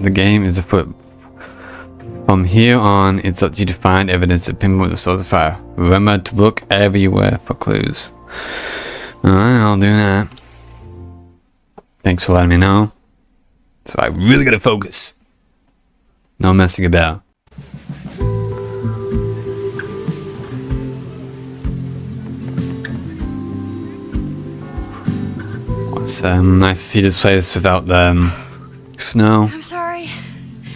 The game is afoot. From here on, it's up to you to find evidence to pinpoint the source of fire. Remember to look everywhere for clues. Alright, I'll do that. Thanks for letting me know. So I really gotta focus. No messing about. It's nice to see this place without the snow. I'm sorry.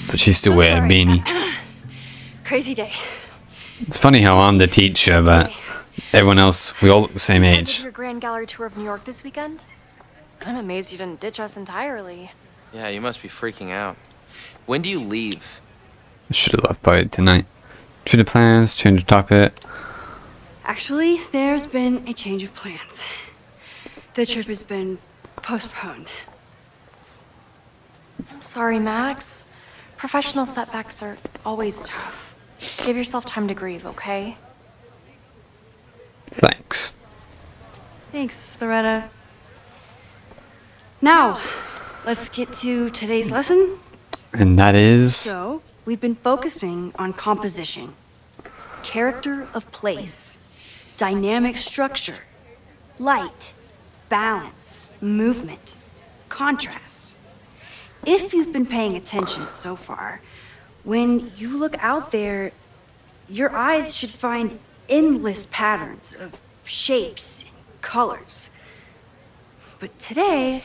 But she's still wearing a beanie. Crazy day. It's funny how I'm the teacher, but everyone else, we all look the same age. Your Grand Gallery tour of New York this weekend? I'm amazed you didn't ditch us entirely. Yeah, you must be freaking out. When do you leave? I should have left by tonight. True to plans, change the topic. Actually, there's been a change of plans. The trip has been postponed. I'm sorry, Max. Professional setbacks are always tough. Give yourself time to grieve, okay? Thanks. Thanks, Loretta. Now, let's get to today's lesson. And that is... So, we've been focusing on composition, character of place, dynamic structure, light, balance, movement, contrast. If you've been paying attention so far, when you look out there, your eyes should find endless patterns of shapes and colors. But today,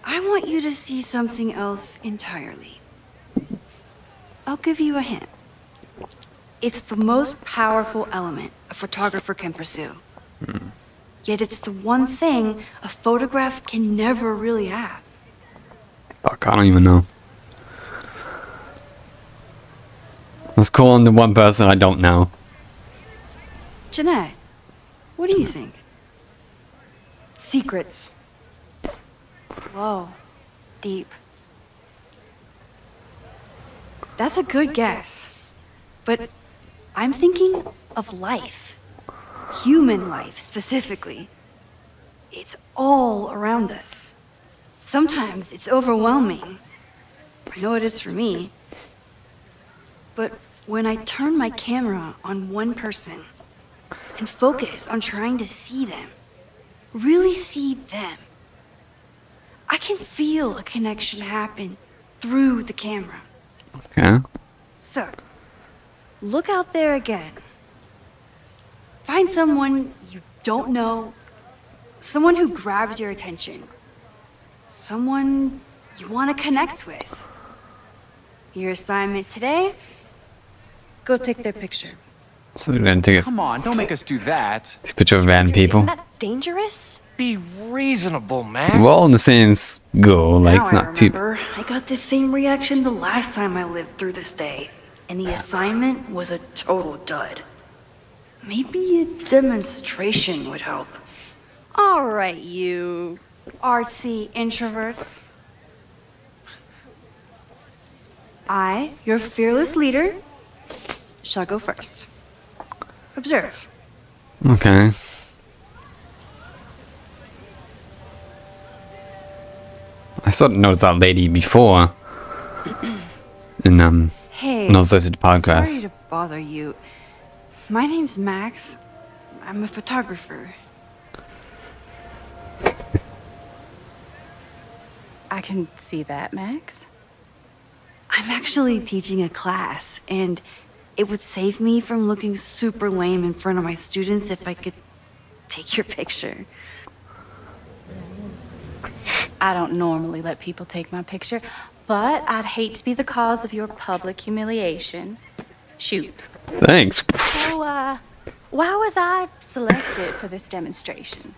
I want you to see something else entirely. I'll give you a hint. It's the most powerful element a photographer can pursue. Yet it's the one thing a photograph can never really have. Fuck, I don't even know. Let's call on the one person I don't know. Jeanette, what do you think? Secrets. Whoa. Deep. That's a good guess. But I'm thinking of life. Human life, specifically. It's all around us. Sometimes it's overwhelming. I know it is for me. But when I turn my camera on one person and focus on trying to see them, really see them, I can feel a connection happen through the camera. Okay. So, look out there again. Find someone you don't know, someone who grabs your attention, someone you want to connect with. Your assignment today? Go take their picture. So we're gonna take Come on, don't make us do that. a picture of random people. Isn't that dangerous? Be reasonable, Max. We're all in the same goal, like Now it's I not too... remember. I got the same reaction the last time I lived through this day, and the assignment was a total dud. Maybe a demonstration would help. All right, you artsy introverts. I, your fearless leader, shall go first. Observe. Okay. I sort of noticed that lady before. In, Hey, when I was listening to the podcast. sorry to bother you. My name's Max. I'm a photographer. I can see that, Max. I'm actually teaching a class, and it would save me from looking super lame in front of my students if I could take your picture. I don't normally let people take my picture, but I'd hate to be the cause of your public humiliation. Shoot. Thanks. So, why was I selected for this demonstration?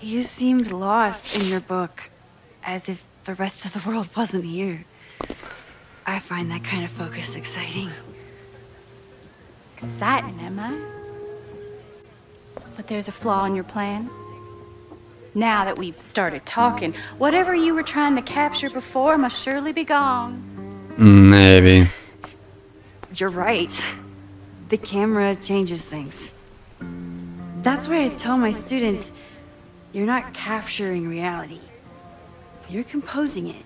You seemed lost in your book, as if the rest of the world wasn't here. I find that kind of focus exciting. Exciting, am I? But there's a flaw in your plan. Now that we've started talking, whatever you were trying to capture before must surely be gone. Maybe. You're right. The camera changes things. That's why I tell my students, You're not capturing reality. You're composing it.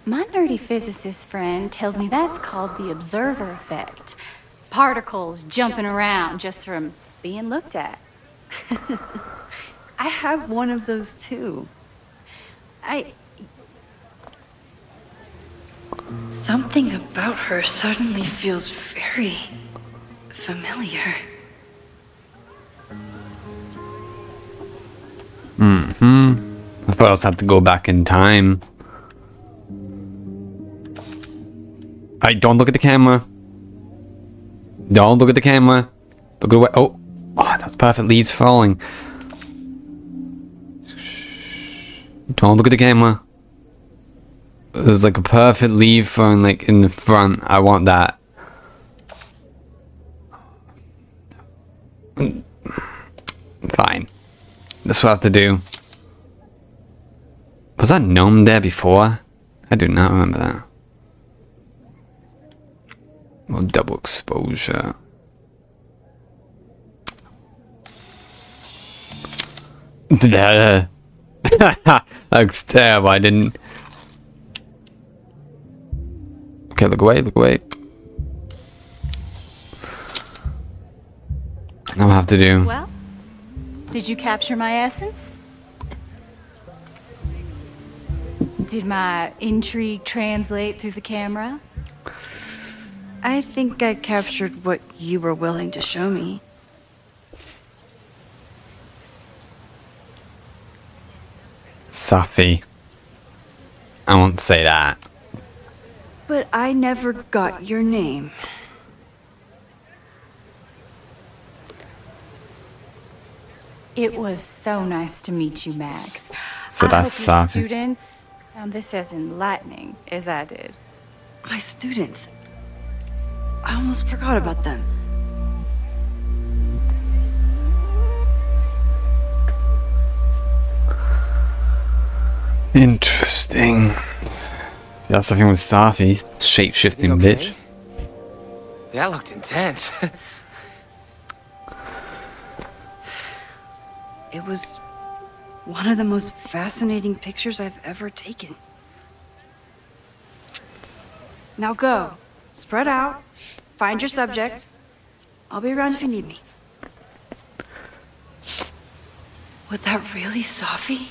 My nerdy physicist friend tells me that's called the observer effect. Particles jumping around just from being looked at. I have one of those too. Something about her suddenly feels very familiar. I thought I also have to go back in time. Hey, don't look at the camera. Don't look at the camera. Look away. Oh, that's perfect. Leaves falling. Don't look at the camera. There's like a perfect leaf falling like in the front. I want that. Fine. That's what I have to do. Was that gnome there before? I do not remember that. Well, double exposure. That looks terrible. I didn't. Okay, look away, look away. I'll have to do. Well, did you capture my essence? Did my intrigue translate through the camera? I think I captured what you were willing to show me. Safi. I won't say that. But I never got your name. It was so nice to meet you, Max. So that's I hope Safi. your students found this as enlightening as I did. My students. I almost forgot about them. Interesting. That's the thing with Safi. Shape-shifting You okay? bitch. That looked intense. It was one of the most fascinating pictures I've ever taken. Now go. Spread out. Find your subject. I'll be around if you need me. Was that really Safi?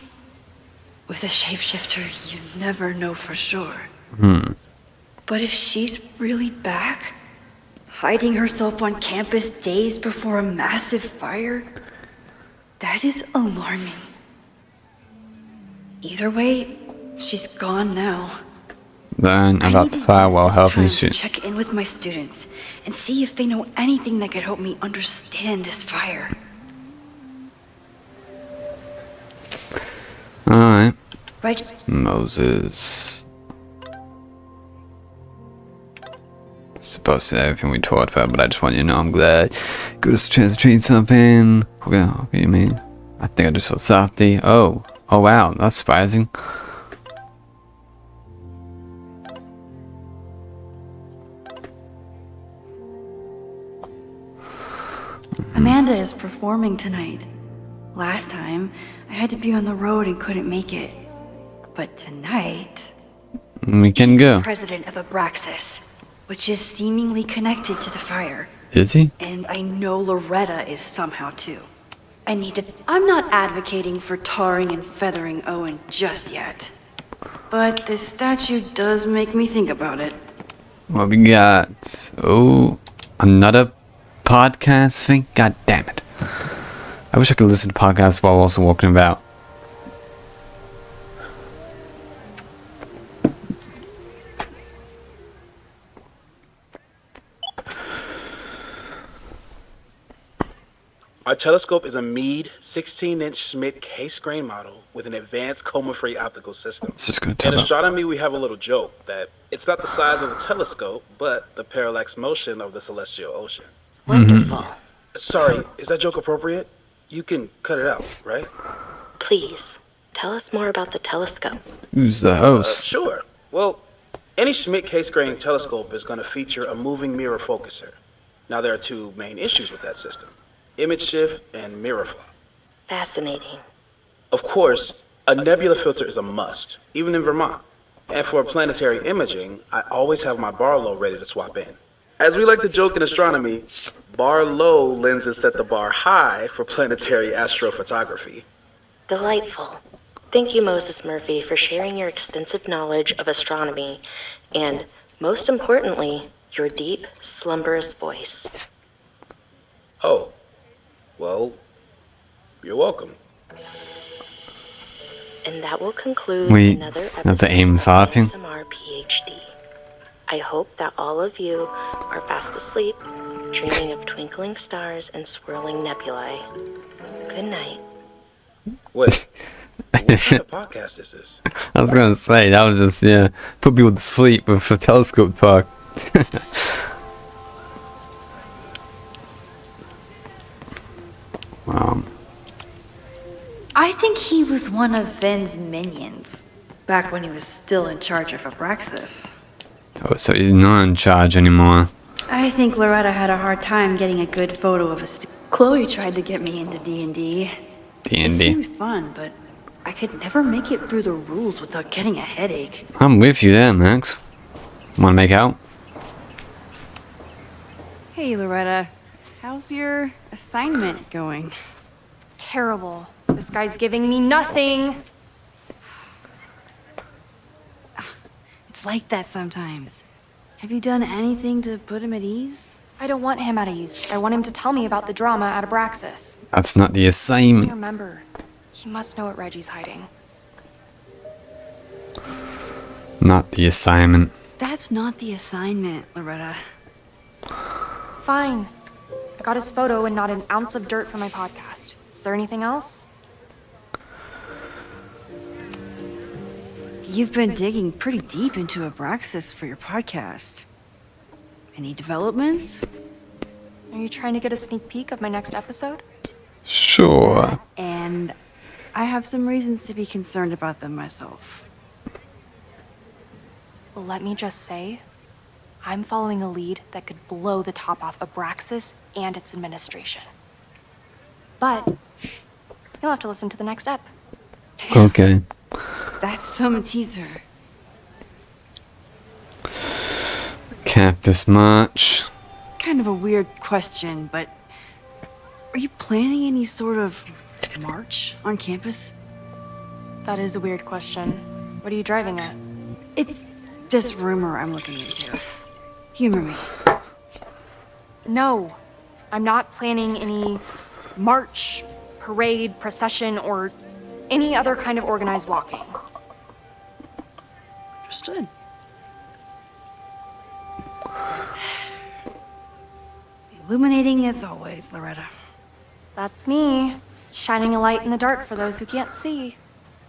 With a shapeshifter, you never know for sure. But if she's really back, hiding herself on campus days before a massive fire, that is alarming. Either way, she's gone now. Learn I about need the to fire use while this helping time to students. check in with my students and see if they know anything that could help me understand this fire. Alright. Right? Moses. Supposed to everything we talked about, but I just want you to know I'm glad. Good as a chance to trade something. Okay, you mean? I think I just saw Safi. Oh wow, that's surprising. Amanda is performing tonight. Last time, I had to be on the road and couldn't make it. But tonight, We can she's go. the president of Abraxas, which is seemingly connected to the fire. Is he? And I know Loretta is somehow too. I'm not advocating for tarring and feathering Owen just yet. But this statue does make me think about it. What we got? Oh, another podcast thing? God damn it. I wish I could listen to podcasts while also walking about. Our telescope is a Meade 16-inch Schmidt case-grain model with an advanced coma-free optical system. It's just gonna In turn up. astronomy, we have a little joke that it's not the size of a telescope, but the parallax motion of the celestial ocean. Wonderful. Sorry, is that joke appropriate? You can cut it out, right? Please, tell us more about the telescope. Who's the host? Sure. Well, any Schmidt case-grain telescope is going to feature a moving mirror focuser. Now, there are two main issues with that system: image shift and mirror flow. Fascinating. Of course, a nebula filter is a must, even in Vermont. And for planetary imaging, I always have my Barlow ready to swap in. As we like to joke in astronomy, Barlow lenses set the bar high for planetary astrophotography. Delightful. Thank you, Moses Murphy, for sharing your extensive knowledge of astronomy and, most importantly, your deep, slumberous voice. Oh, well, you're welcome. And that will conclude Wait, another episode another aim of typing? ASMR PhD. I hope that all of you are fast asleep, dreaming of twinkling stars and swirling nebulae. Good night. Wait, what kind of podcast is this? I was gonna say, that was just, yeah, put people to sleep with the telescope talk. Wow. I think he was one of Ven's minions, back when he was still in charge of Abraxas. Oh, so he's not in charge anymore. I think Loretta had a hard time getting a good photo of us. Chloe tried to get me into D&D. It D&D. seemed fun, but I could never make it through the rules without getting a headache. I'm with you there, Max. Wanna make out? Hey, Loretta. How's your assignment going? Terrible. This guy's giving me nothing. It's like that sometimes. Have you done anything to put him at ease? I don't want him at ease. I want him to tell me about the drama at Abraxas. That's not the I assignment. remember. He must know what Reggie's hiding. Not the assignment. That's not the assignment, Loretta. Fine. I got his photo and not an ounce of dirt for my podcast. Is there anything else? You've been digging pretty deep into Abraxas for your podcast. Any developments? Are you trying to get a sneak peek of my next episode? Sure. And I have some reasons to be concerned about them myself. Well, let me just say, I'm following a lead that could blow the top off Abraxas and its administration. But you'll have to listen to the next ep. Okay. That's some teaser. Campus March. Kind of a weird question, but are you planning any sort of march on campus? That is a weird question. What are you driving at? It's just rumor I'm looking into. Humor me. No, I'm not planning any march, parade, procession, or any other kind of organized walking. Understood. Illuminating as always, Loretta. That's me, shining a light in the dark for those who can't see.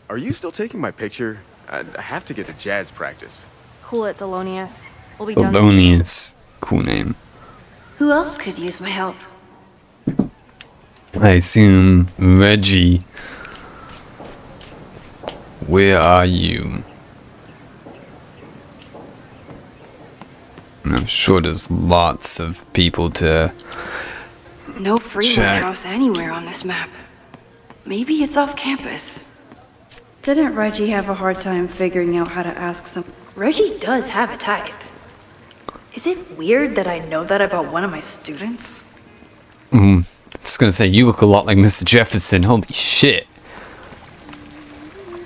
Are you still taking my picture? I have to get to jazz practice. Cool it, Thelonious. We'll be done. Thelonious. Cool name. Who else could use my help? I assume Reggie. Where are you? I'm sure there's lots of people to... No free Check. lighthouse anywhere on this map. Maybe it's off campus. Didn't Reggie have a hard time figuring out how to ask some... Reggie does have a type. Is it weird that I know that about one of my students? I was gonna say, you look a lot like Mr. Jefferson. Holy shit.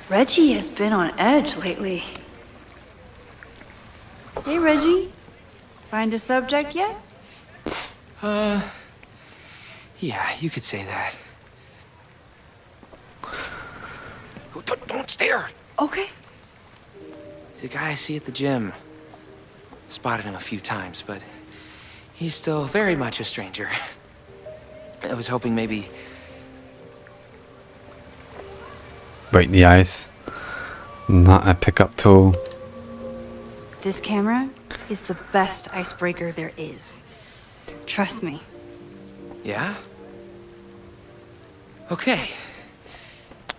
Reggie has been on edge lately. Hey, Reggie. Find a subject yet? Yeah, you could say that. Oh, don't stare! Okay. He's a guy I see at the gym. Spotted him a few times, but he's still very much a stranger. I was hoping maybe... Break the ice. Not a pickup tool. This camera is the best icebreaker there is. Trust me. Yeah? Okay.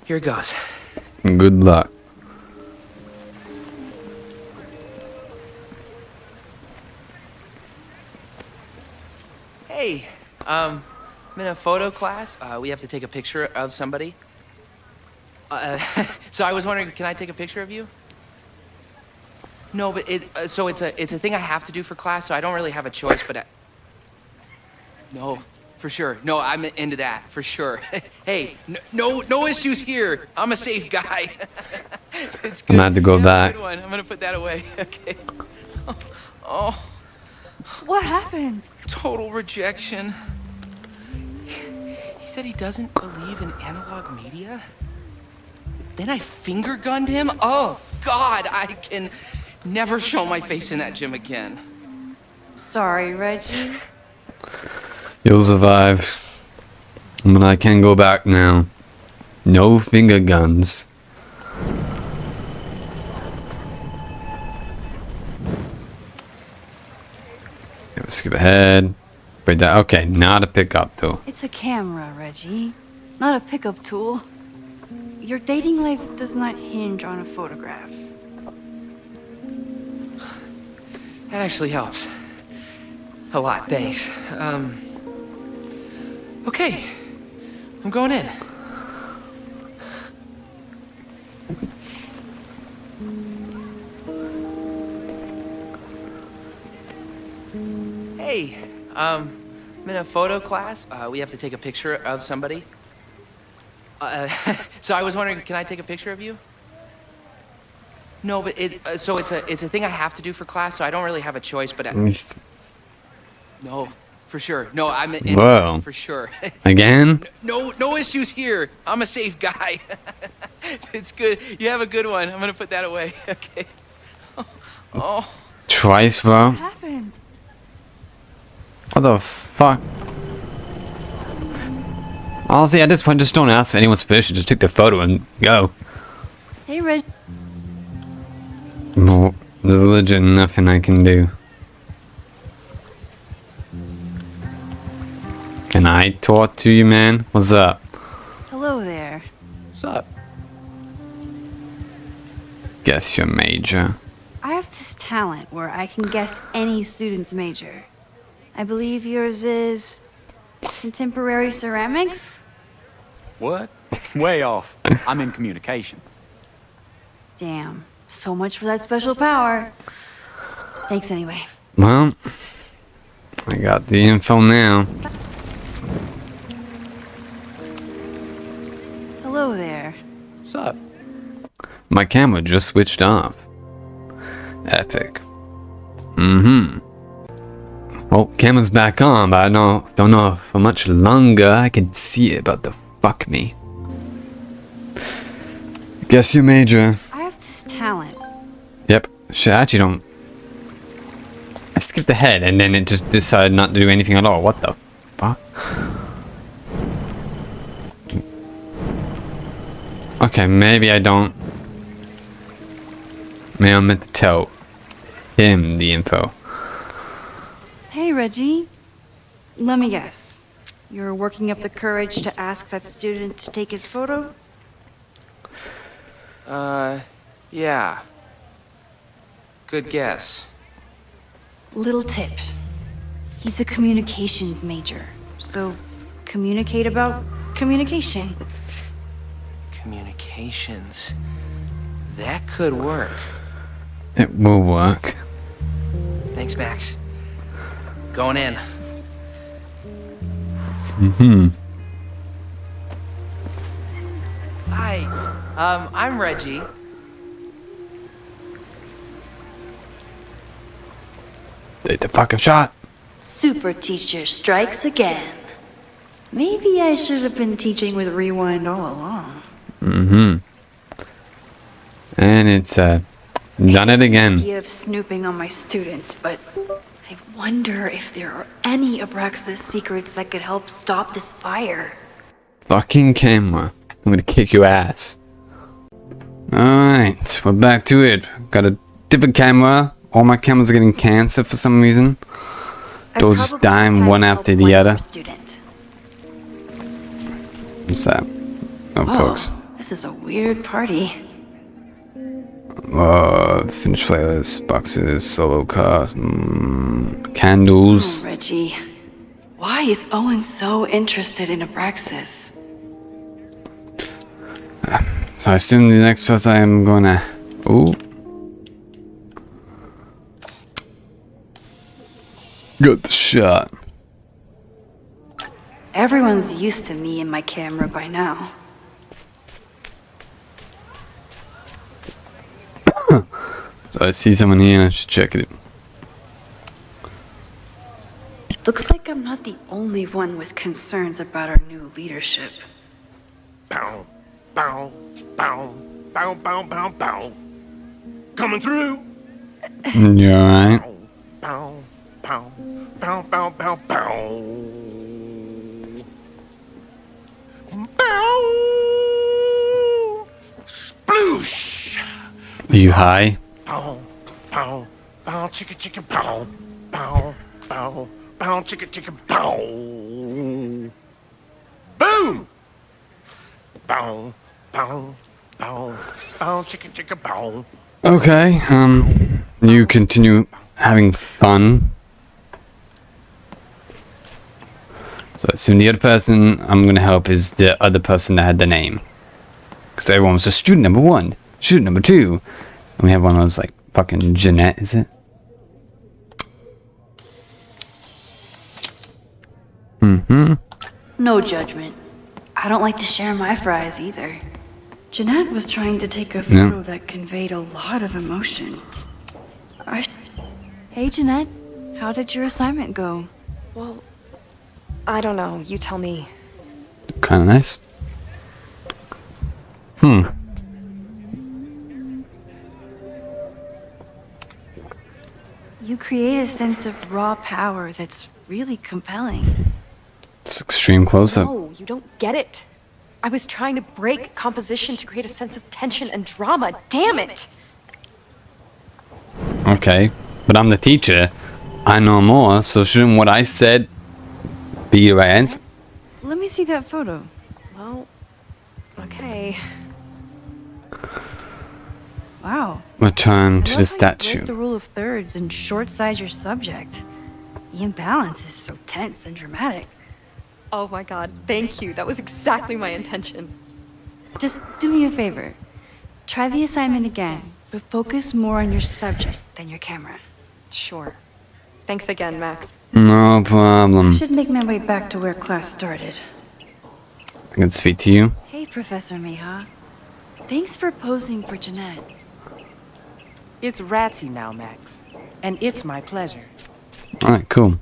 Here it goes. Good luck. Hey, I'm in a photo class. We have to take a picture of somebody. So I was wondering, can I take a picture of you? No, but it's a thing I have to do for class, so I don't really have a choice, but no, for sure. No, I'm into that, for sure. Hey, no issues here. I'm a safe guy. It's good. I'm gonna have to go back. Good one. I'm gonna put that away. Okay. Oh, What happened? total rejection. He said he doesn't believe in analog media. Then I finger gunned him? Oh, God, I can never show my face in that gym again. Sorry, Reggie. You'll survive. But I can go back now. No finger guns. Skip ahead. Break that. Okay, not a pickup though. It's a camera, Reggie. Not a pickup tool. Your dating life does not hinge on a photograph. That actually helps. A lot, thanks. Okay. I'm going in. Hey, I'm in a photo class. We have to take a picture of somebody. So I was wondering, can I take a picture of you? No, but it's a thing I have to do for class, so I don't really have a choice, but no, for sure. No, I'm in Whoa. for sure. Again? No issues here. I'm a safe guy. It's good. You have a good one. I'm gonna put that away. Okay. Oh. Twice, bro. What happened? What the fuck? Honestly, at this point, just don't ask for anyone's permission. Just take the photo and go. Hey, Reggie. Well, there's legit nothing I can do. Can I talk to you, man? What's up? Hello there. What's up? Guess your major. I have this talent where I can guess any student's major. I believe yours is contemporary ceramics? What? Way off. I'm in communication. Damn. So much for that special power. Thanks anyway. Well, I got the info now. Hello there. What's up? My camera just switched off. Epic. Mm-hmm. Well, camera's back on, but I don't know for much longer I can see it about to fuck me. Guess your major. I have this talent. Yep. Shit, I actually don't. I skipped ahead and then it just decided not to do anything at all. What the fuck? Okay, maybe I don't. Maybe I'm meant to tell him the info. Hey, Reggie. Let me guess. You're working up the courage to ask that student to take his photo? Yeah. Good guess. Little tip. He's a communications major, so communicate about communication. Communications. That could work. It will work. Thanks, Max. Going in. Mm-hmm. Hi. I'm Reggie. Take the fucking shot. Super teacher strikes again. Maybe I should have been teaching with Rewind all along. Mm-hmm. And it's done it again. Idea of snooping on my students, but I wonder if there are any Abraxas secrets that could help stop this fire. Fucking camera. I'm gonna kick your ass. Alright, we're back to it. Got a different camera. All my cameras are getting cancer for some reason. They'll just dying one after the other. What's that? Oh, pokes. This is a weird party. Finished playlist, boxes, solo cars, candles. Oh, Reggie. Why is Owen so interested in Abraxas? So I assume the next person I am gonna... Ooh. Got the shot. Everyone's used to me and my camera by now. So I see someone here and I should check it. Looks like I'm not the only one with concerns about our new leadership. Bow, bow, bow, bow, bow, bow, bow. Coming through. You alright? Bow, bow, bow, bow, bow, bow. Bow. Sploosh. Are you high? Bow, bow, bow, chicka, chicka, bow, bow, bow, bow, chicka, chicka, bow. Boom. Bow, bow, bow, bow, chicka, chicka, bow. Okay, you continue having fun. So I assume the other person I'm gonna help is the other person that had the name. Because everyone was just student number 1, student number 2. And we have one of those like fucking Jeanette, is it? Mm-hmm. No judgment. I don't like to share my fries either. Jeanette was trying to take a photo that conveyed a lot of emotion. Hey Jeanette, how did your assignment go? Well, I don't know. You tell me. Kinda nice. You create a sense of raw power that's really compelling. It's extreme close-up. No, you don't get it. I was trying to break composition to create a sense of tension and drama. Damn it! Okay, but I'm the teacher. I know more, so shouldn't what I said be the right answer? Let me see that photo. Well, okay. Wow. Return to the Break statue. the rule of thirds and short-size your subject. The imbalance is so tense and dramatic. Oh my god, thank you. That was exactly my intention. Just do me a favor. Try the assignment again, but focus more on your subject than your camera. Sure. Thanks again, Max. No problem. Should make my way back to where class started. I can speak to you. Hey, Professor Miha. Thanks for posing for Jeanette. It's Ratty now, Max. And it's my pleasure. Alright, cool.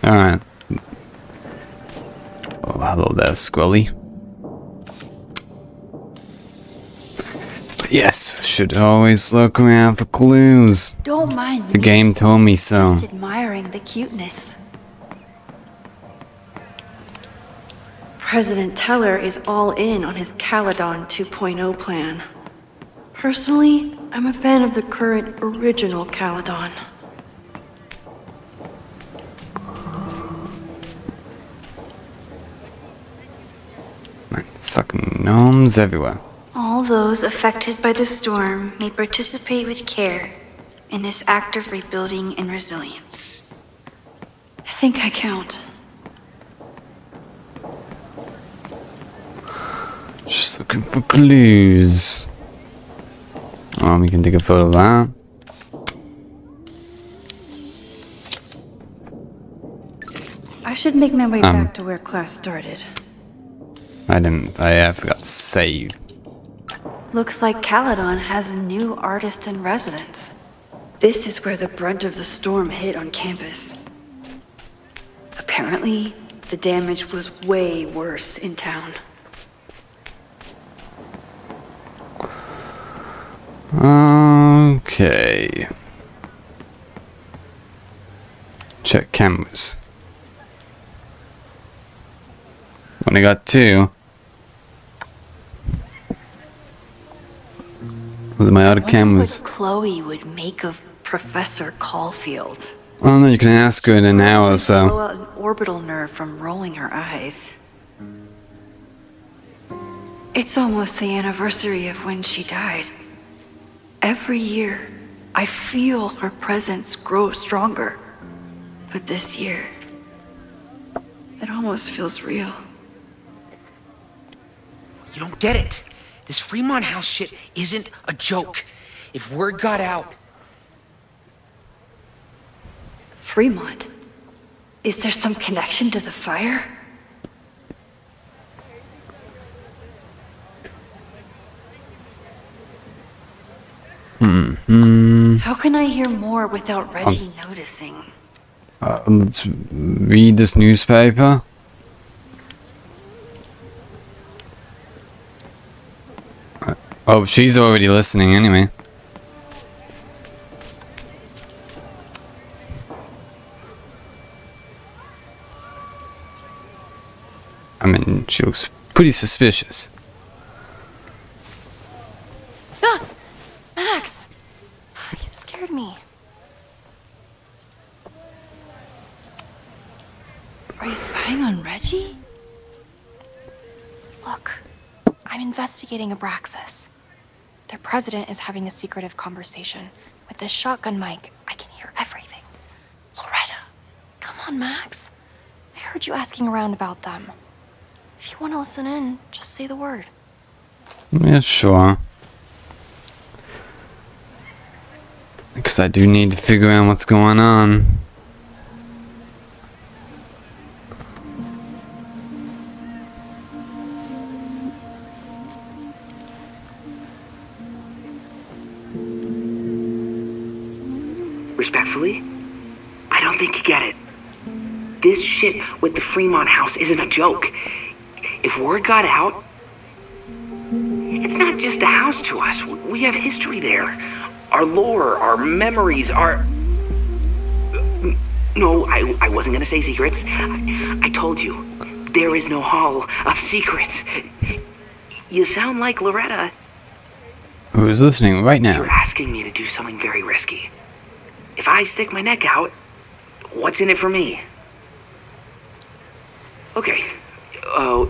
Alright. Oh, hello there, Squelly. But yes, should always look around for clues. Don't mind The me. game told me so. Just admiring the cuteness. President Teller is all in on his Caledon 2.0 plan. Personally, I'm a fan of the current original Caledon. Man, it's fucking gnomes everywhere. All those affected by the storm may participate with care in this act of rebuilding and resilience. I think I count. Just looking for clues. Oh, we can take a photo of that. I should make my way back to where class started. I forgot to save. Looks like Caledon has a new artist in residence. This is where the brunt of the storm hit on campus. Apparently, the damage was way worse in town. Okay. Check cameras. Only got 2. Those are my other cameras. What Chloe would make of Professor Caulfield. Oh no, you can ask her in an hour or Blow so. out an orbital nerve from rolling her eyes. It's almost the anniversary of when she died. Every year, I feel her presence grow stronger. But this year, it almost feels real. You don't get it. This Fremont House shit isn't a joke. If word got out... Fremont? Is there some connection to the fire? How can I hear more without Reggie noticing? Let's read this newspaper. Oh, she's already listening anyway. I mean, she looks pretty suspicious. Ah! Max! You scared me. Are you spying on Reggie? Look, I'm investigating Abraxas. Their president is having a secretive conversation. With this shotgun mic, I can hear everything. Loretta, come on, Max. I heard you asking around about them. If you want to listen in, just say the word. Yeah, sure. Because I do need to figure out what's going on. Respectfully, I don't think you get it. This shit with the Fremont House isn't a joke. If word got out, it's not just a house to us. We have history there. Our lore, our memories, our... No, I wasn't gonna say secrets. I told you, there is no hall of secrets. You sound like Loretta. Who's listening right now? You're asking me to do something very risky. If I stick my neck out, what's in it for me? Okay.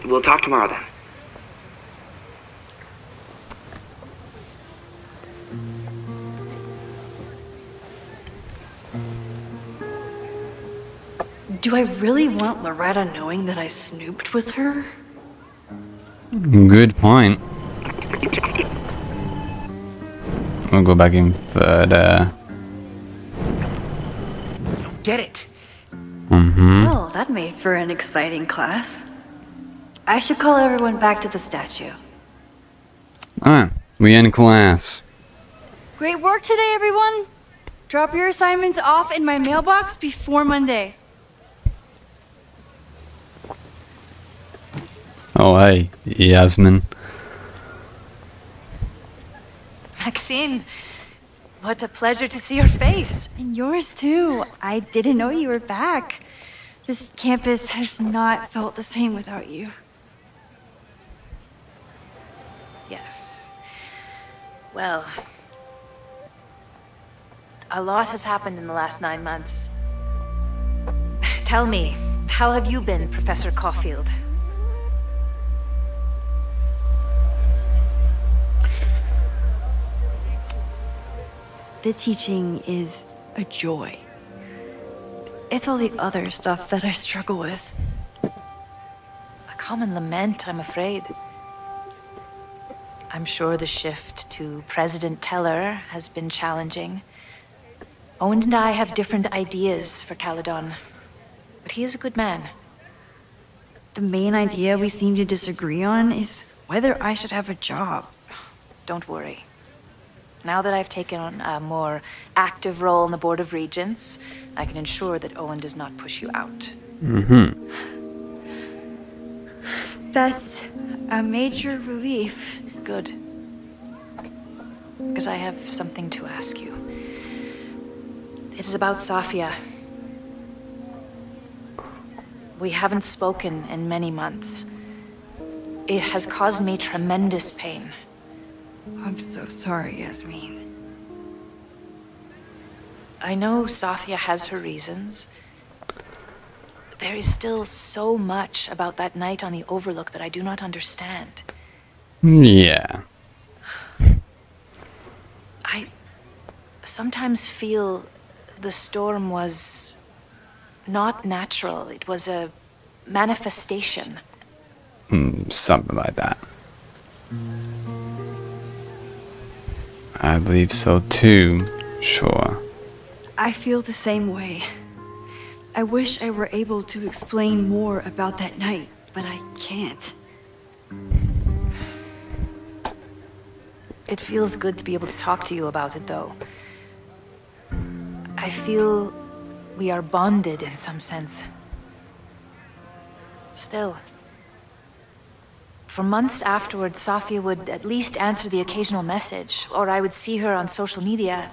We'll talk tomorrow then. Do I really want Loretta knowing that I snooped with her? Good point. We'll go back in further. Get it? Well, that made for an exciting class. I should call everyone back to the statue. Alright, we in class. Great work today, everyone. Drop your assignments off in my mailbox before Monday. Oh, hey, Yasmin. Maxine, what a pleasure to see your face. And yours too. I didn't know you were back. This campus has not felt the same without you. Yes. Well, a lot has happened in the last 9 months. Tell me, how have you been, Professor Caulfield? The teaching is a joy. It's all the other stuff that I struggle with. A common lament, I'm afraid. I'm sure the shift to President Teller has been challenging. Owen and I have different ideas for Caledon, but he is a good man. The main idea we seem to disagree on is whether I should have a job. Don't worry. Now that I've taken on a more active role in the Board of Regents, I can ensure that Owen does not push you out. That's a major relief. Good. Because I have something to ask you. It is about Safia. We haven't spoken in many months. It has caused me tremendous pain. I'm so sorry, Yasmin. I know Safia has her reasons. There is still so much about that night on the Overlook that I do not understand. Yeah. I sometimes feel the storm was not natural. It was a manifestation. Something like that. I believe so too. Sure. I feel the same way. I wish I were able to explain more about that night, but I can't. It feels good to be able to talk to you about it, though. I feel we are bonded in some sense. Still, for months afterwards, Sofia would at least answer the occasional message, or I would see her on social media.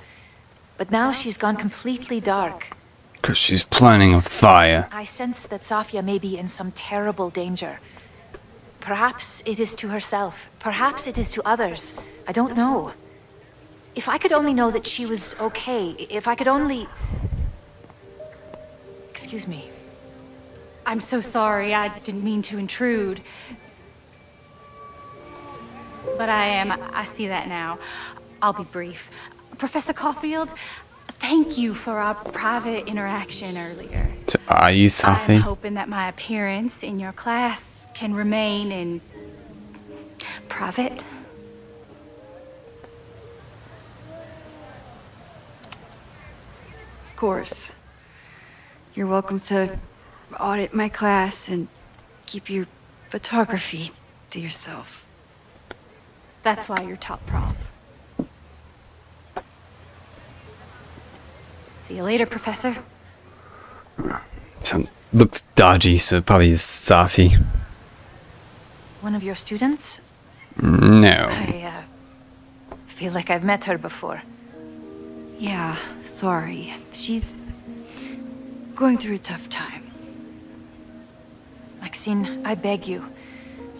But now she's gone completely dark. 'Cause she's planning a fire. I sense that Sofia may be in some terrible danger. Perhaps it is to herself. Perhaps it is to others. I don't know. If I could only know that she was okay, if I could only... Excuse me. I'm so sorry. I didn't mean to intrude. But I see that now. I'll be brief. Professor Caulfield, thank you for our private interaction earlier. So are you Safi? I'm hoping that my appearance in your class can remain in private. Of course. You're welcome to audit my class and keep your photography to yourself. That's why you're top prof. See you later, Professor. Some looks dodgy, so probably Safi. One of your students? No. I feel like I've met her before. Yeah, sorry. She's going through a tough time. Maxine, I beg you.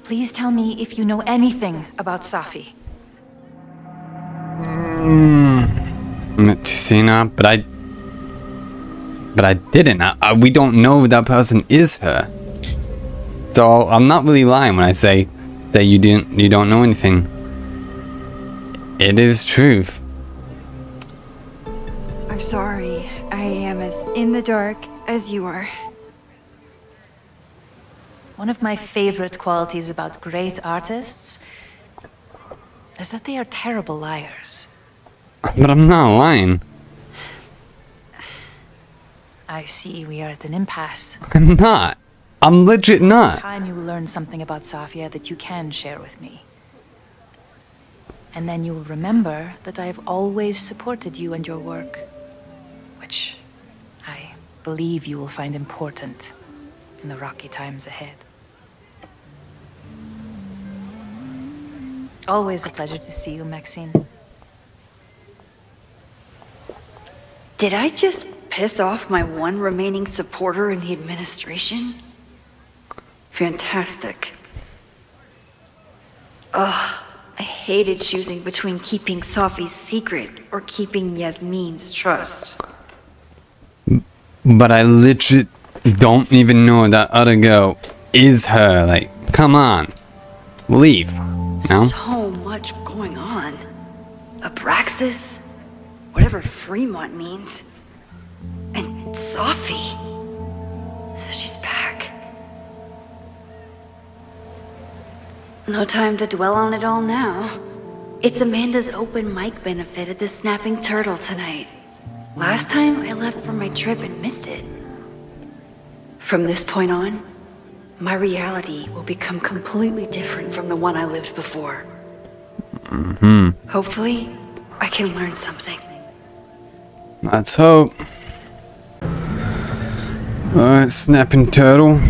Please tell me if you know anything about Safi. Tusina, but I didn't. We don't know that person is her. So I'm not really lying when I say that you don't know anything. It is truth. I'm sorry. I am as in the dark as you are. One of my favorite qualities about great artists is that they are terrible liars. But I'm not lying. I see we are at an impasse. I'm not. I'm legit not. Time you will learn something about Sofia that you can share with me. And then you will remember that I have always supported you and your work, which I believe you will find important in the rocky times ahead. Always a pleasure to see you, Maxine. Did I just piss off my one remaining supporter in the administration? Fantastic. Ugh, I hated choosing between keeping Safi's secret or keeping Yasmin's trust. But I legit don't even know that other girl is her. Like, come on. Leave. No? So much going on. Abraxas, whatever Fremont means. And Safi. She's back. No time to dwell on it all now. It's Amanda's open mic benefit at the Snapping Turtle tonight. Last time I left for my trip and missed it. From this point on, my reality will become completely different from the one I lived before. Hopefully, I can learn something. Let's hope. Alright, Snapping Turtle.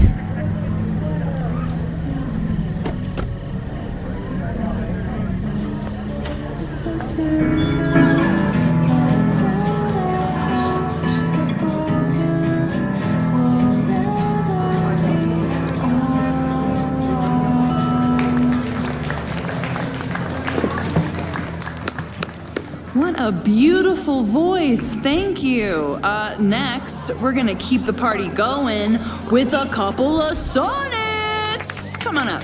What a beautiful voice. Thank you. Next, we're gonna keep the party going with a couple of sonnets. Come on up.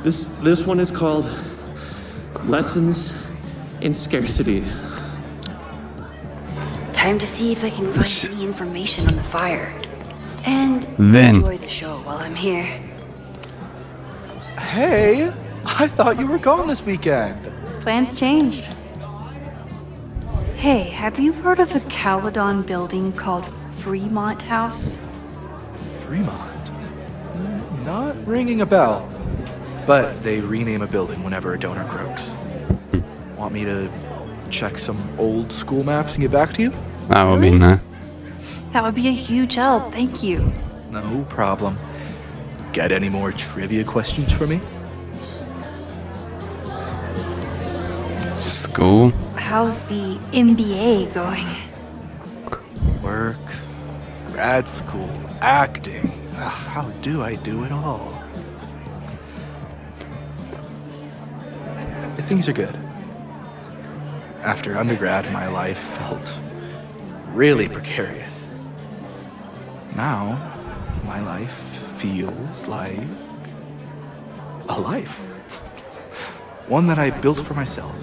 This one is called Lessons in scarcity. Time to see if I can find any information on the fire. And Then. enjoy the show while I'm here. Hey, I thought you were gone this weekend. Plans changed. Hey, have you heard of a Caledon building called Fremont House? Fremont? Not ringing a bell. But they rename a building whenever a donor croaks. Want me to check some old school maps and get back to you? That would be nice. That would be a huge help, thank you. No problem. Got any more trivia questions for me? School? How's the MBA going? Work, grad school, acting. Ugh, how do I do it all? Things are good. After undergrad, my life felt really precarious. Now, my life feels like a life. One that I built for myself.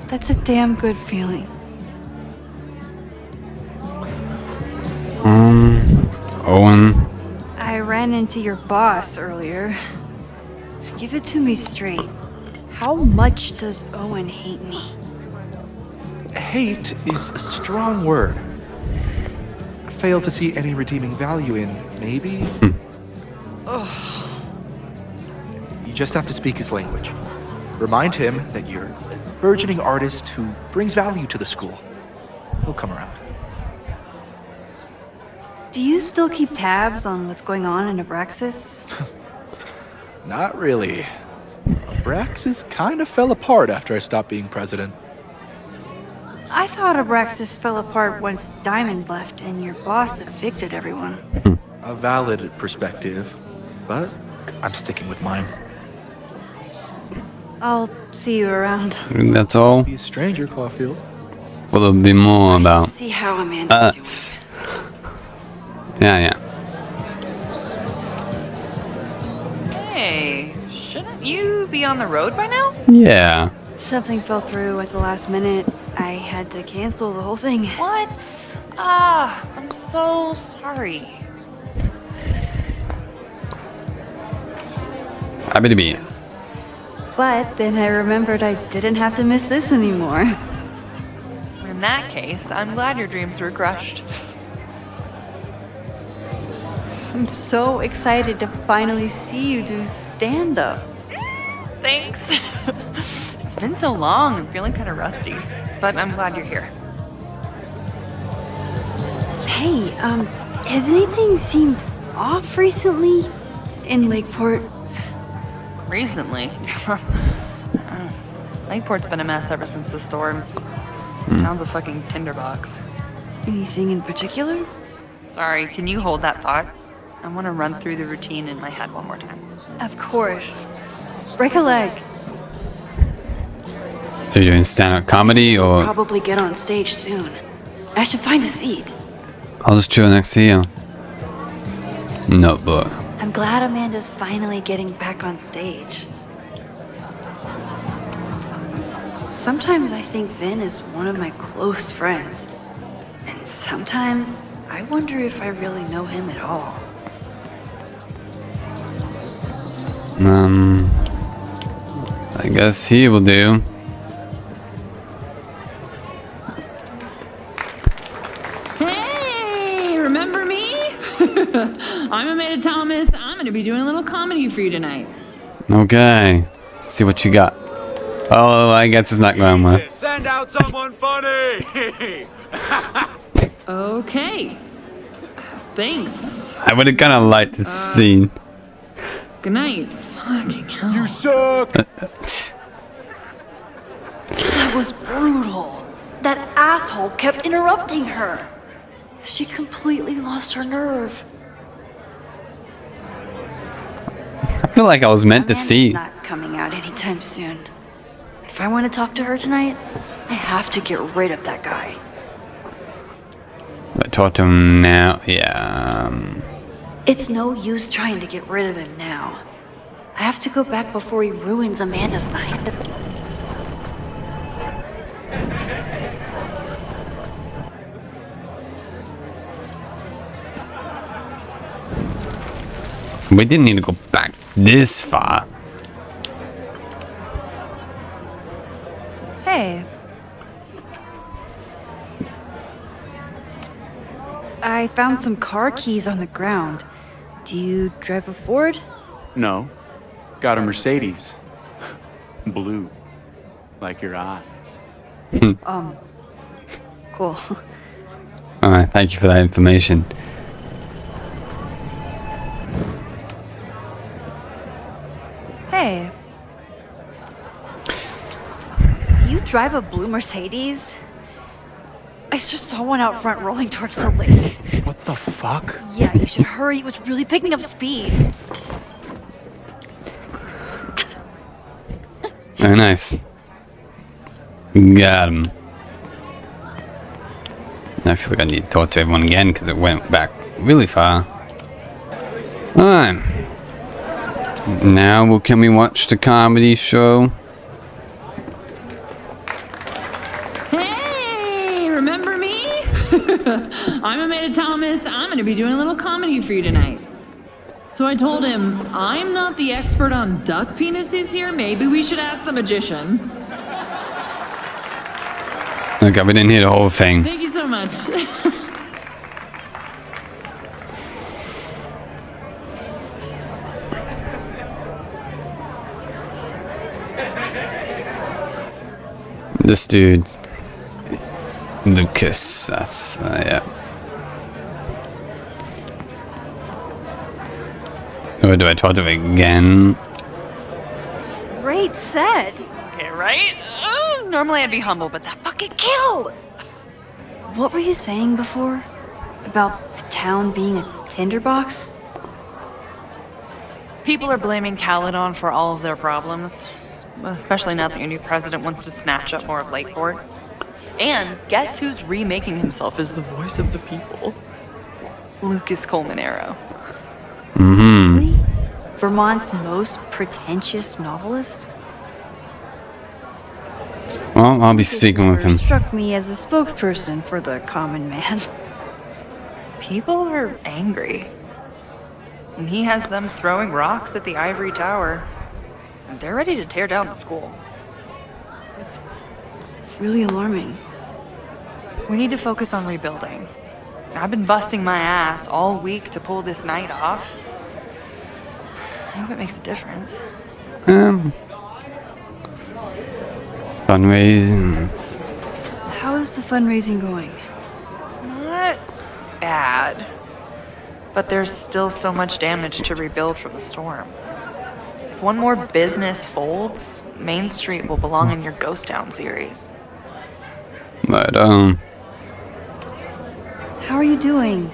That's a damn good feeling. Owen. I ran into your boss earlier. Give it to me straight. How much does Owen hate me? Hate is a strong word. Fail to see any redeeming value in, maybe? You just have to speak his language. Remind him that you're a burgeoning artist who brings value to the school. He'll come around. Do you still keep tabs on what's going on in Abraxas? Not really. Abraxas kind of fell apart after I stopped being president. I thought Abraxas fell apart once Diamond left and your boss evicted everyone. A valid perspective, but I'm sticking with mine. I'll see you around. That's all. Be a stranger, Caulfield. Well, there'll be more about See how Amanda's us. Yeah. Hey, shouldn't you be on the road by now? Yeah. Something fell through at the last minute. I had to cancel the whole thing. What? I'm so sorry. Happy to be here. But then I remembered I didn't have to miss this anymore. In that case, I'm glad your dreams were crushed. I'm so excited to finally see you do stand-up. Thanks. It's been so long, I'm feeling kind of rusty. But I'm glad you're here. Hey, has anything seemed off recently in Lakeport? Recently? Lakeport's been a mess ever since the storm. Town's a fucking tinderbox. Anything in particular? Sorry, can you hold that thought? I want to run through the routine in my head one more time. Of course. Break a leg. Are you doing stand-up comedy or? Probably get on stage soon. I should find a seat. I'll just chill next to you. Notebook. I'm glad Amanda's finally getting back on stage. Sometimes I think Vin is one of my close friends. And sometimes I wonder if I really know him at all. I guess he will do. Hey, remember me? I'm Amanda Thomas. I'm going to be doing a little comedy for you tonight. Okay. See what you got. Oh, I guess it's not going well. Send out someone funny! Okay. Thanks. I would have kind of liked this scene. Good night. Fucking hell. You suck! That was brutal. That asshole kept interrupting her. She completely lost her nerve. I feel like I was meant to see. Not coming out anytime soon. If I want to talk to her tonight, I have to get rid of that guy. But talk to him now. Yeah. It's no use trying to get rid of him now. I have to go back before he ruins Amanda's night. We didn't need to go back this far. Hey. I found some car keys on the ground. Do you drive a Ford? No. Got a Mercedes. Blue. Like your eyes. Cool. Alright, thank you for that information. Hey. Do you drive a blue Mercedes? I just saw one out front rolling towards the lake. What the fuck? Yeah, you should hurry. It was really picking up speed. Very nice. Got him. I feel like I need to talk to everyone again because it went back really far. Alright. Now, can we watch the comedy show? Hey, remember me? I'm Amanda Thomas. I'm going to be doing a little comedy for you tonight. So I told him, I'm not the expert on duck penises here. Maybe we should ask the magician. Okay, we didn't hear the whole thing. Thank you so much. This dude, Lucas, that's, yeah. Or do I talk to him again? Great set. Okay, right? Normally I'd be humble, but that fucking killed! What were you saying before? About the town being a tinderbox? People are blaming Caledon for all of their problems. Especially now that your new president wants to snatch up more of Lakeport. And guess who's remaking himself as the voice of the people? Lucas Colmenero. Mm-hmm. Vermont's most pretentious novelist? Well, I'll be speaking with him. Struck me as a spokesperson for the common man. People are angry. And he has them throwing rocks at the Ivory Tower. And they're ready to tear down the school. It's really alarming. We need to focus on rebuilding. I've been busting my ass all week to pull this night off. I hope it makes a difference. Fundraising. How is the fundraising going? Not bad. But there's still so much damage to rebuild from the storm. If one more business folds, Main Street will belong in your Ghost Town series. But, How are you doing?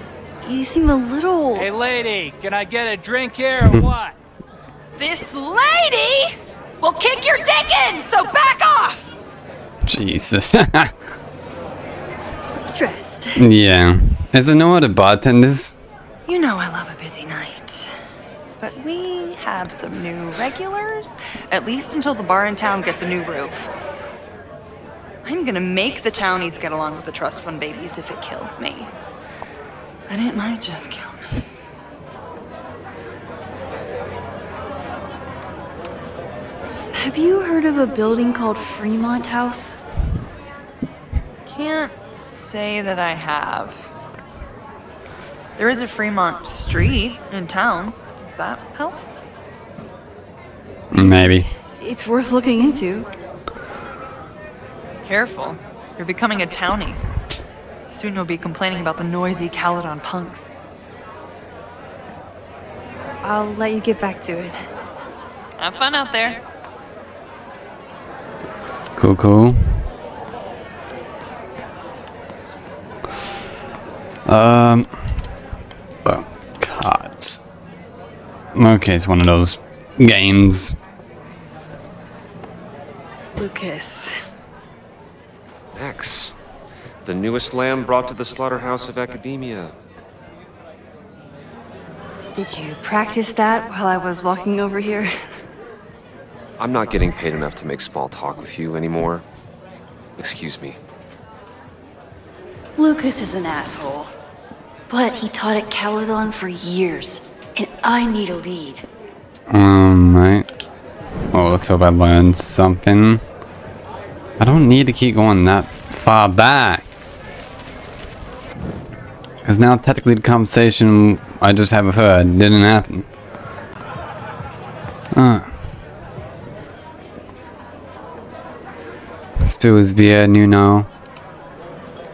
You seem a little... Hey, lady, can I get a drink here or what? This lady will kick your dick in, so back off! Jesus. Dressed. Yeah. Is there no other bartenders? You know I love a busy night. But we have some new regulars, at least until the bar in town gets a new roof. I'm gonna make the townies get along with the trust fund babies if it kills me. And it might just kill me. Have you heard of a building called Fremont House? Can't say that I have. There is a Fremont Street in town. Does that help? Maybe. It's worth looking into. Careful. You're becoming a townie. Soon you'll be complaining about the noisy Caledon punks. I'll let you get back to it. Have fun out there. Cool, cool. Well, cards. Okay, it's one of those games. Lucas. Max, the newest lamb brought to the slaughterhouse of academia. Did you practice that while I was walking over here? I'm not getting paid enough to make small talk with you anymore. Excuse me. Lucas is an asshole. But he taught at Caledon for years, and I need a lead. Right. Well, let's hope I learned something. I don't need to keep going that far back. Because now technically the conversation I just had with her didn't happen. Spills beer, new now.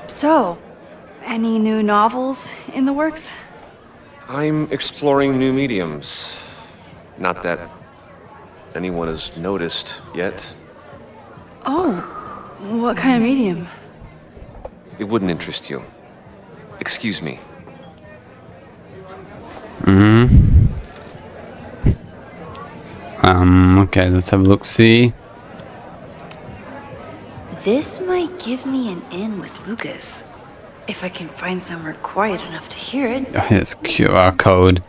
So, any new novels in the works? I'm exploring new mediums. Not that anyone has noticed yet. Oh, what kind of medium? It wouldn't interest you. Excuse me. Okay, let's have a look, see. This might give me an in with Lucas. If I can find somewhere quiet enough to hear it. It's QR code.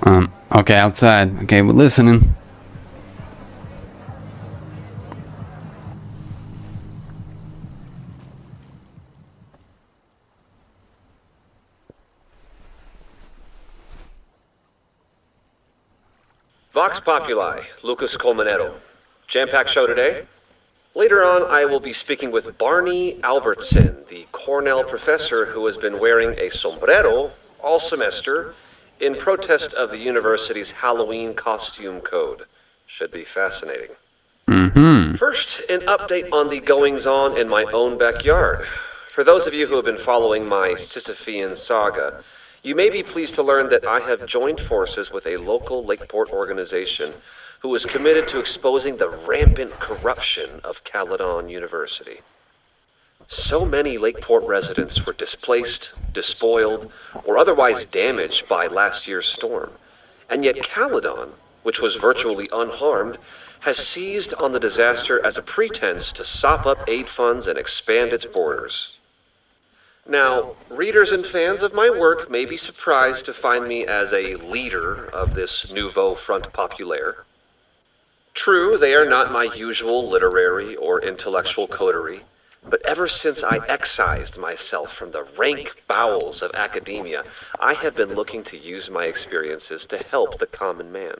Okay, outside. Okay, we're listening. Vox Populi, Lucas Colmenero. Jam-packed show today? Later on, I will be speaking with Barney Albertson, the Cornell professor who has been wearing a sombrero all semester in protest of the university's Halloween costume code. Should be fascinating. First, an update on the goings-on in my own backyard. For those of you who have been following my Sisyphean saga, you may be pleased to learn that I have joined forces with a local Lakeport organization who is committed to exposing the rampant corruption of Caledon University. So many Lakeport residents were displaced, despoiled, or otherwise damaged by last year's storm. And yet Caledon, which was virtually unharmed, has seized on the disaster as a pretense to sop up aid funds and expand its borders. Now, readers and fans of my work may be surprised to find me as a leader of this nouveau front populaire. True, they are not my usual literary or intellectual coterie, but ever since I excised myself from the rank bowels of academia, I have been looking to use my experiences to help the common man.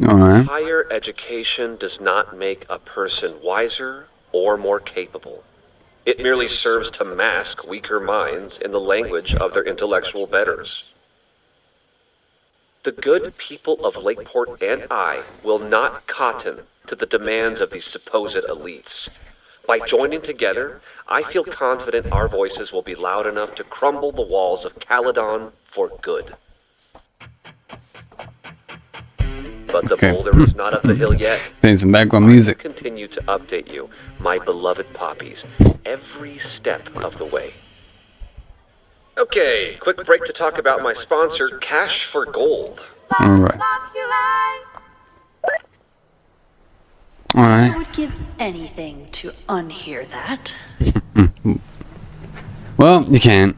Alright. Higher education does not make a person wiser or more capable. It merely serves to mask weaker minds in the language of their intellectual betters. The good people of Lakeport and I will not cotton to the demands of these supposed elites. By joining together, I feel confident our voices will be loud enough to crumble the walls of Caledon for good. But the boulder is not up the hill yet. Playing some background music. I will continue to update you, my beloved poppies, every step of the way. Okay, quick break to talk about my sponsor, Cash for Gold. Alright. I would give anything to unhear that. Well, you can't.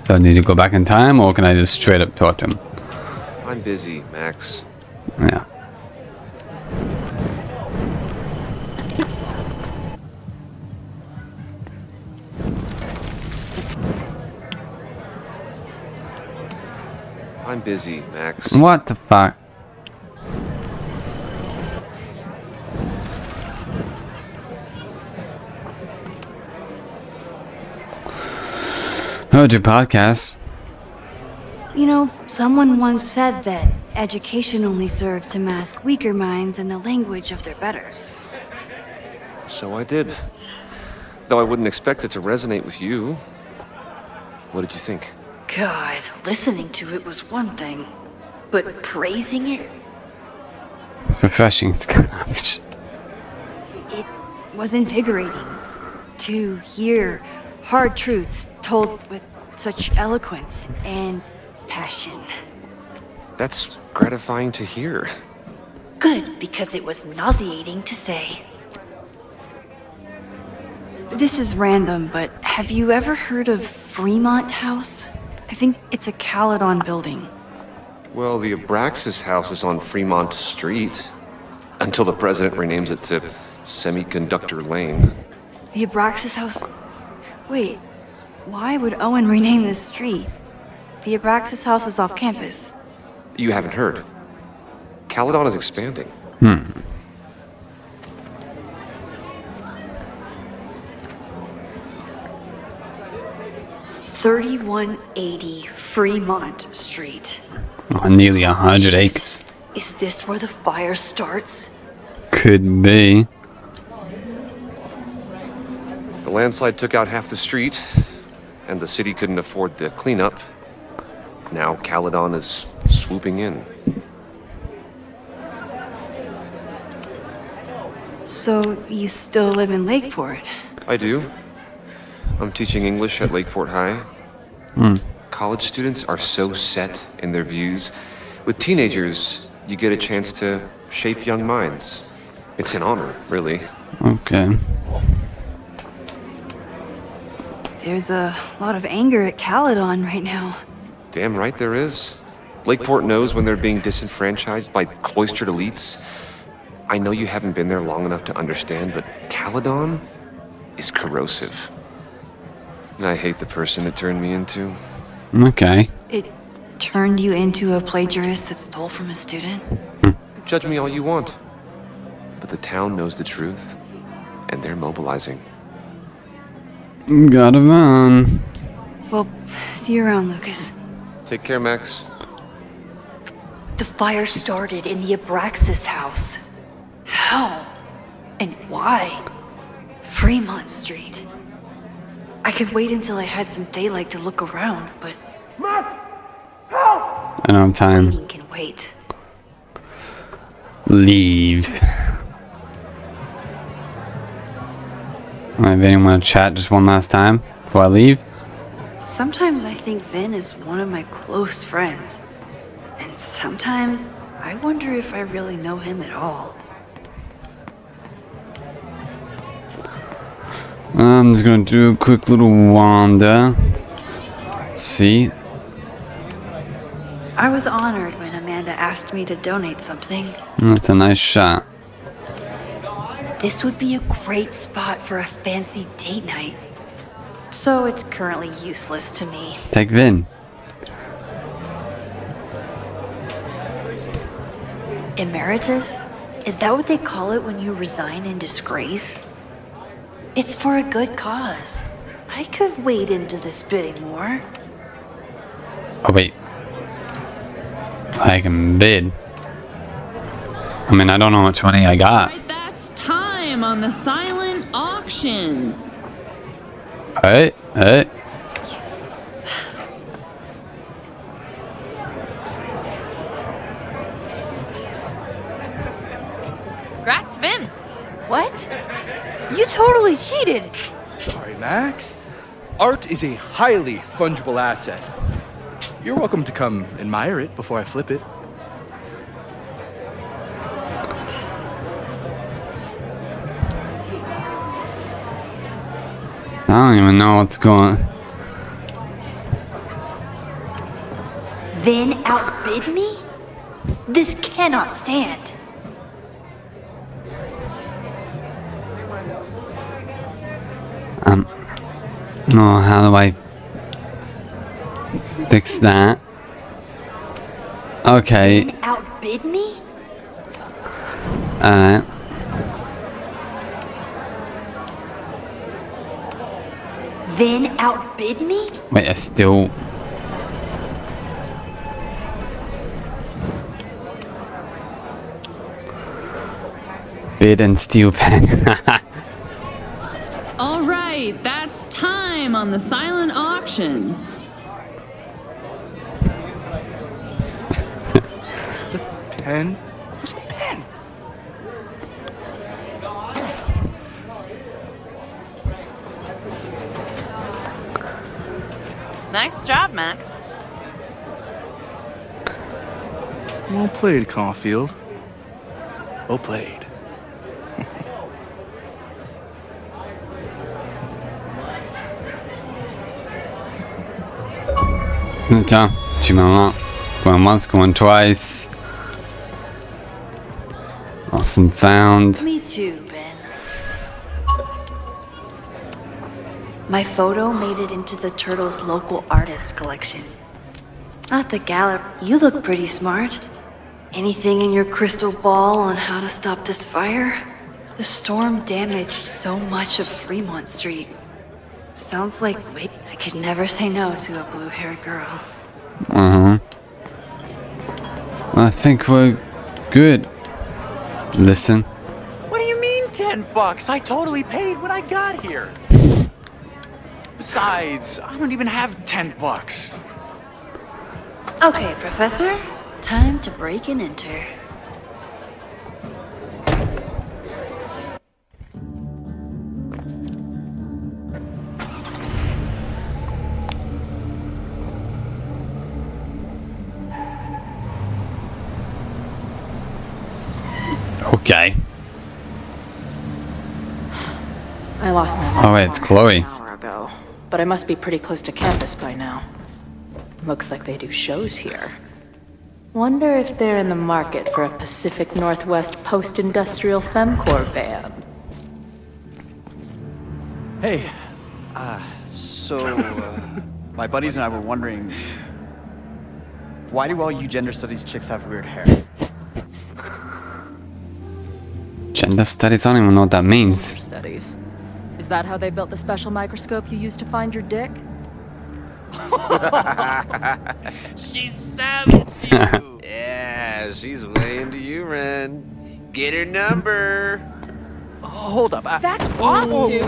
So I need to go back in time, or can I just straight up talk to him? I'm busy, Max. Yeah. I'm busy, Max. What the fuck? Heard your podcast. You know, someone once said that education only serves to mask weaker minds in the language of their betters. So I did. Though I wouldn't expect it to resonate with you. What did you think? God, listening to it was one thing, but praising it? Refreshing. It's garbage. It was invigorating to hear hard truths told with such eloquence and passion. That's gratifying to hear. Good, because it was nauseating to say. This is random, but have you ever heard of Fremont House? I think it's a Caledon building. Well, the Abraxas house is on Fremont Street. Until the president renames it to Semiconductor Lane. The Abraxas House? Wait, why would Owen rename this street? The Abraxas house is off campus. You haven't heard. Caledon is expanding. 3180 Fremont Street. Oh, nearly 100 acres. Is this where the fire starts? Could be. The landslide took out half the street, and the city couldn't afford the cleanup. Now Caledon is swooping in. So you still live in Lakeport? I do. I'm teaching English at Lakeport High. College students are so set in their views. With teenagers, you get a chance to shape young minds. It's an honor, really. Okay. There's a lot of anger at Caledon right now. Damn right there is. Lakeport knows when they're being disenfranchised by cloistered elites. I know you haven't been there long enough to understand, but Caledon is corrosive. And I hate the person it turned me into. Okay. It turned you into a plagiarist that stole from a student? Judge me all you want. But the town knows the truth, and they're mobilizing. Gotta run. Well, see you around, Lucas. Take care, Max. The fire started in the Abraxas house. How? And why? Fremont Street. I could wait until I had some daylight to look around, but... I don't have time. Waiting can wait. Leave. Alright, Vin, want to chat just one last time before I leave? Sometimes I think Vin is one of my close friends. And sometimes I wonder if I really know him at all. I'm just gonna do a quick little wander. Let's see. I was honored when Amanda asked me to donate something. That's a nice shot. This would be a great spot for a fancy date night. So it's currently useless to me. Take Vin. Emeritus? Is that what they call it when you resign in disgrace? It's for a good cause. I could wade into this bidding war. Oh, wait. I can bid. I mean, I don't know how much money I got. That's time on the silent auction. Hey. Congrats, Vin. What? You totally cheated. Sorry, Max. Art is a highly fungible asset. You're welcome to come admire it before I flip it. I don't even know what's going on. Vin outbid me? This cannot stand. No, how do I fix that? Okay. Vin outbid me? Alright. Vin outbid me? Wait, I still... Bid and steal pen. All right, that's time on the silent auction. Where's the pen? Where's the pen? Nice job, Max. Well played, Caulfield. Well played. Okay, tu m'as going once, going twice. Awesome found. Me too, Ben. My photo made it into the Turtles' local artist collection. At the gallery, you look pretty smart. Anything in your crystal ball on how to stop this fire? The storm damaged so much of Fremont Street. Sounds like, wait, I could never say no to a blue-haired girl. I think we're good. Listen. What do you mean $10? I totally paid when I got here. Besides, I don't even have $10. Okay, Professor. Time to break and enter. Okay. I lost my Oh wait, it's Chloe. an hour ago, but I must be pretty close to campus by now. Looks like they do shows here. Wonder if they're in the market for a Pacific Northwest post-industrial femcore band. Hey, my buddies and I were wondering, why do all you gender studies chicks have weird hair? Gender studies, I don't even know what that means. Studies. Is that how they built the special microscope you used to find your dick? She's savage, you. Yeah, she's way into you, Ren. Get her number. Hold up. That's off, dude.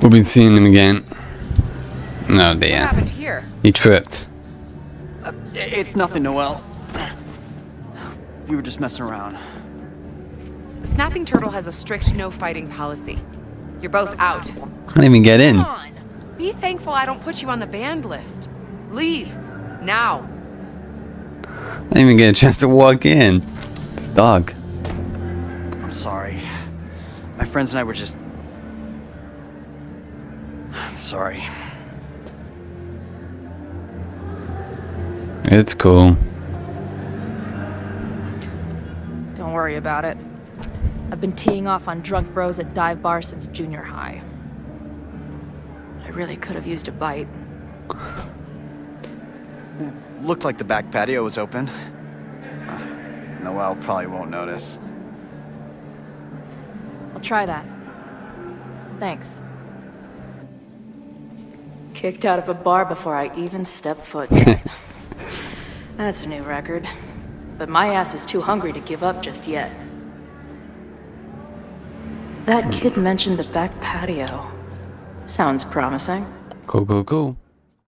We'll be seeing him again. No, Dan. What happened here? He tripped. It's nothing, Noelle. We were just messing around. The Snapping Turtle has a strict no fighting policy. You're both out. I didn't even get in. Come on. Be thankful I don't put you on the banned list. Leave. Now. I didn't even get a chance to walk in. It's dog. I'm sorry. My friends and I were just... I'm sorry. It's cool. Don't worry about it. I've been teeing off on drunk bros at dive bars since junior high. I really could have used a bite. Looked like the back patio was open. Noelle probably won't notice. I'll try that. Thanks. Kicked out of a bar before I even stepped foot in it. That's a new record. But my ass is too hungry to give up just yet. That kid mentioned the back patio. Sounds promising. Cool.